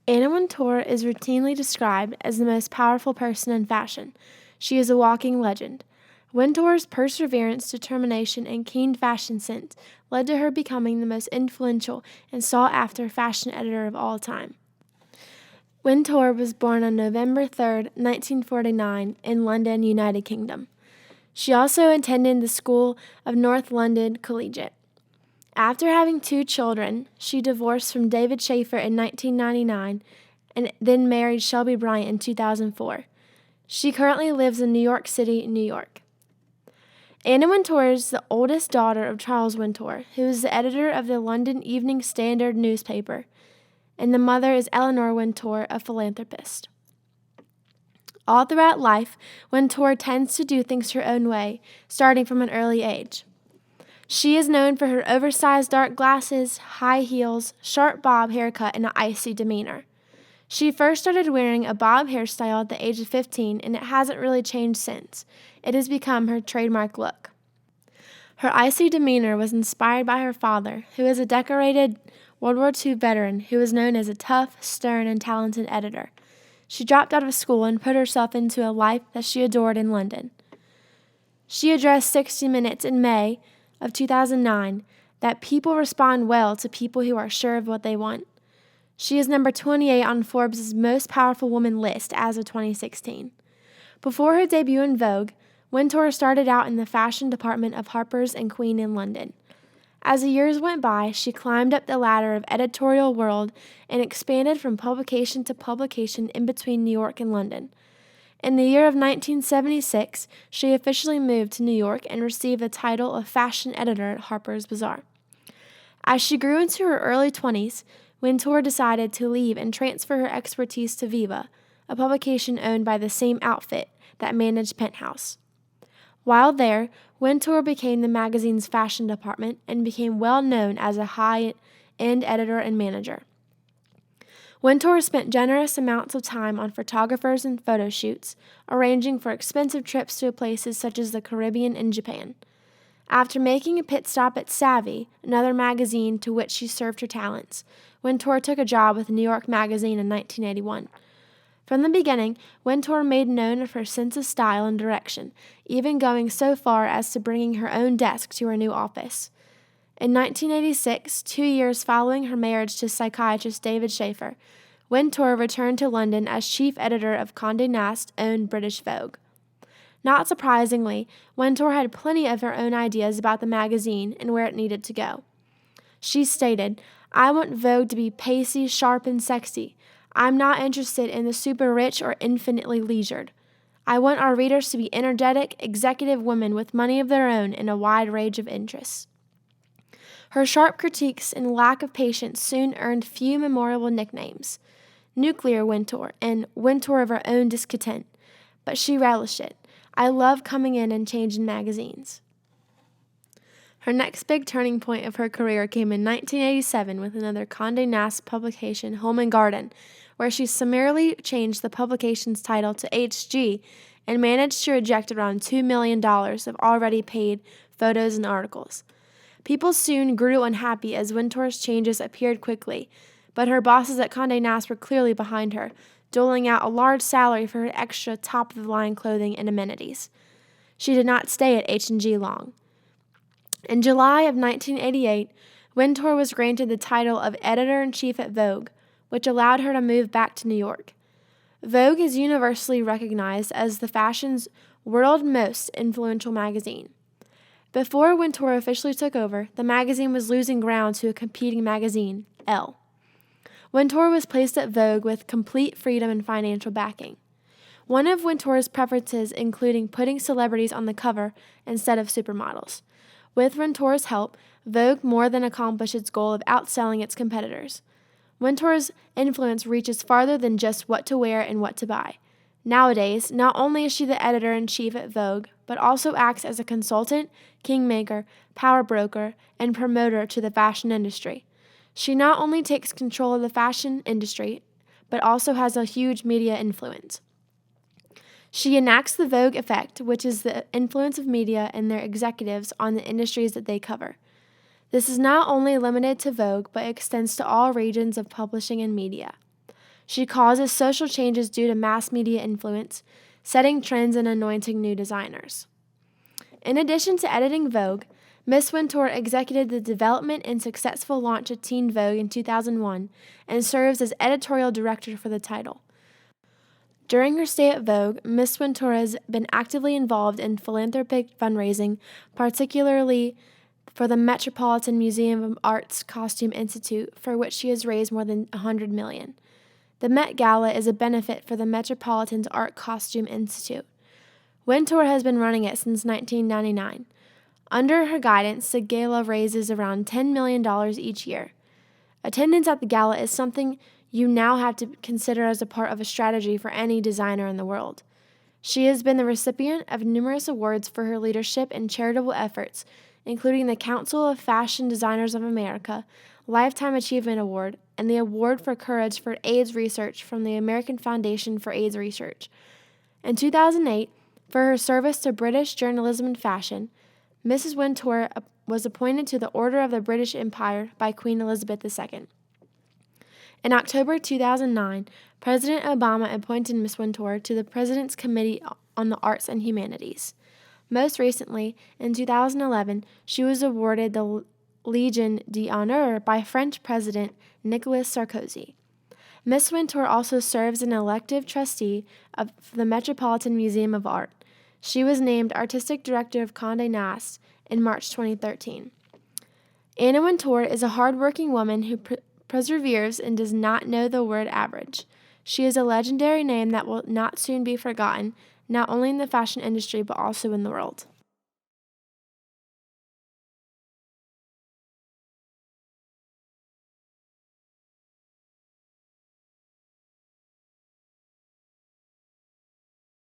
Anna Wintour is routinely described as the most powerful person in fashion. She is a walking legend. Wintour's perseverance, determination, and keen fashion sense led to her becoming the most influential and sought-after fashion editor of all time. Wintour was born on November 3, 1949, in London, United Kingdom. She also attended the School of North London Collegiate. After having 2 children, she divorced from David Schaefer in 1999 and then married Shelby Bryant in 2004. She currently lives in New York City, New York. Anna Wintour is the oldest daughter of Charles Wintour, who is the editor of the London Evening Standard newspaper, and the mother is Eleanor Wintour, a philanthropist. All throughout life, Wintour tends to do things her own way, starting from an early age. She is known for her oversized dark glasses, high heels, sharp bob haircut, and an icy demeanor. She first started wearing a bob hairstyle at the age of 15, and it hasn't really changed since. It has become her trademark look. Her icy demeanor was inspired by her father, who is a decorated World War II veteran who was known as a tough, stern, and talented editor. She dropped out of school and put herself into a life that she adored in London. She addressed 60 Minutes in May of 2009 that people respond well to people who are sure of what they want. She is number 28 on Forbes' Most Powerful Woman list as of 2016. Before her debut in Vogue, Wintour started out in the fashion department of Harper's and Queen in London. As the years went by, she climbed up the ladder of editorial world and expanded from publication to publication in between New York and London. In the year of 1976, she officially moved to New York and received the title of fashion editor at Harper's Bazaar. As she grew into her early 20s, Wintour decided to leave and transfer her expertise to Viva, a publication owned by the same outfit that managed Penthouse. While there, Wintour became the magazine's fashion department and became well known as a high-end editor and manager. Wintour spent generous amounts of time on photographers and photo shoots, arranging for expensive trips to places such as the Caribbean and Japan. After making a pit stop at Savvy, another magazine to which she served her talents, Wintour took a job with New York Magazine in 1981. From the beginning, Wintour made known of her sense of style and direction, even going so far as to bringing her own desk to her new office. In 1986, 2 years following her marriage to psychiatrist David Schaefer, Wintour returned to London as chief editor of Condé Nast-owned British Vogue. Not surprisingly, Wintour had plenty of her own ideas about the magazine and where it needed to go. She stated, "I want Vogue to be pacey, sharp, and sexy. I'm not interested in the super rich or infinitely leisured. I want our readers to be energetic, executive women with money of their own and a wide range of interests." Her sharp critiques and lack of patience soon earned few memorable nicknames, Nuclear Wintour and Wintour of her own discontent, but she relished it. "I love coming in and changing magazines." Her next big turning point of her career came in 1987 with another Condé Nast publication, Home and Garden, where she summarily changed the publication's title to HG and managed to reject around $2 million of already paid photos and articles. People soon grew unhappy as Wintour's changes appeared quickly, but her bosses at Condé Nast were clearly behind her, doling out a large salary for her extra top-of-the-line clothing and amenities. She did not stay at H&G long. In July of 1988, Wintour was granted the title of editor-in-chief at Vogue, which allowed her to move back to New York. Vogue is universally recognized as the fashion's world's most influential magazine. Before Wintour officially took over, the magazine was losing ground to a competing magazine, Elle. Wintour was placed at Vogue with complete freedom and financial backing. One of Wintour's preferences including putting celebrities on the cover instead of supermodels. With Wintour's help, Vogue more than accomplished its goal of outselling its competitors. Wintour's influence reaches farther than just what to wear and what to buy. Nowadays, not only is she the editor-in-chief at Vogue, but also acts as a consultant, kingmaker, power broker, and promoter to the fashion industry. She not only takes control of the fashion industry, but also has a huge media influence. She enacts the Vogue effect, which is the influence of media and their executives on the industries that they cover. This is not only limited to Vogue, but extends to all regions of publishing and media. She causes social changes due to mass media influence, setting trends and anointing new designers. In addition to editing Vogue, Miss Wintour executed the development and successful launch of Teen Vogue in 2001 and serves as editorial director for the title. During her stay at Vogue, Miss Wintour has been actively involved in philanthropic fundraising, particularly for the Metropolitan Museum of Art's Costume Institute, for which she has raised more than $100 million. The Met Gala is a benefit for the Metropolitan's Art Costume Institute. Wintour has been running it since 1999. Under her guidance, the gala raises around $10 million each year. Attendance at the gala is something you now have to consider as a part of a strategy for any designer in the world. She has been the recipient of numerous awards for her leadership in charitable efforts, including the Council of Fashion Designers of America, Lifetime Achievement Award, and the Award for Courage for AIDS Research from the American Foundation for AIDS Research. In 2008, for her service to British journalism and fashion, Mrs. Wintour was appointed to the Order of the British Empire by Queen Elizabeth II. In October 2009, President Obama appointed Miss Wintour to the President's Committee on the Arts and Humanities. Most recently, in 2011, she was awarded the Legion d'Honneur by French President Nicolas Sarkozy. Miss Wintour also serves as an elective trustee of the Metropolitan Museum of Art. She was named Artistic Director of Condé Nast in March 2013. Anna Wintour is a hardworking woman who perseveres and does not know the word average. She is a legendary name that will not soon be forgotten, not only in the fashion industry but also in the world.